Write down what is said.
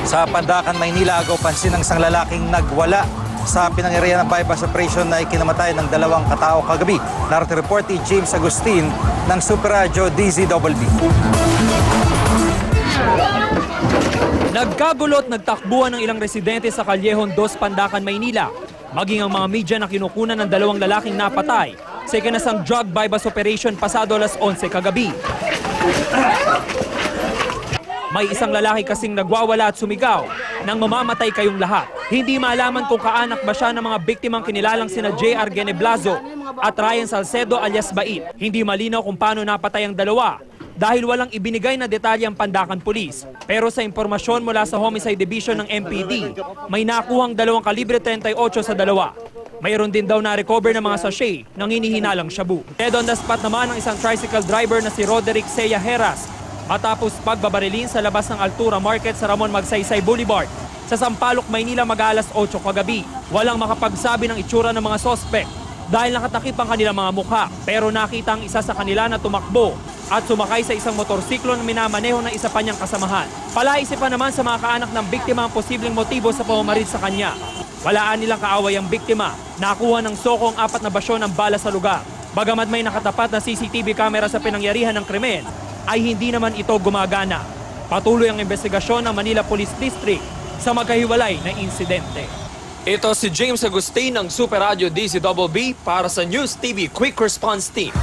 Sa Pandacan, Maynila, agaw pansin ng isang lalaking nagwala sa pinangyarihan ng bypass operation na ikinamatay ng 2 katao kagabi. Narito report ni James Agustin ng Super Radio DZBB. Nagkagulo at nagtakbuhan ng ilang residente sa Callejon 2, Pandacan, Maynila. Maging ang mga media na kinukunan ng 2 lalaking napatay sa ikinasang drug bypass operation pasado alas 11 kagabi. May isang lalaki kasing nagwawala at sumigaw nang mamamatay kayong lahat. Hindi malaman kung kaanak ba siya ng mga biktimang kinilalang sina J.R. Geneblazo at Ryan Salcedo alias Bait. Hindi malinaw kung paano napatay ang dalawa dahil walang ibinigay na detalye ang Pandacan Police. Pero sa impormasyon mula sa Homicide Division ng MPD, may nakuhang 2 kalibre 38 sa dalawa. Mayroon din daw na-recover ng mga sachet ng hinihinalang shabu. Dead on the spot naman ang isang tricycle driver na si Roderick Seya Heras matapos pagbabarilin sa labas ng Altura Market sa Ramon Magsaysay Boulevard sa Sampaloc, Maynila mag-alas 8 kagabi. Walang makapagsabi ng itsura ng mga sospek dahil nakatakip ang kanilang mga mukha. Pero nakita ang isa sa kanila na tumakbo at sumakay sa isang motorsiklo na minamaneho ng isa pa niyang kasamahan. Palaisip pa naman sa mga kaanak ng biktima ang posibleng motibo sa pamamarid sa kanya. Walaan nilang kaaway ang biktima. Nakuha ng soko ang 4 na basyon ng bala sa lugar. Bagamat may nakatapat na CCTV camera sa pinangyarihan ng krimen, ay hindi naman ito gumagana. Patuloy ang investigasyon ng Manila Police District sa magkahiwalay na insidente. Ito si James Agustin ng Super Radio DZBB para sa News TV Quick Response Team.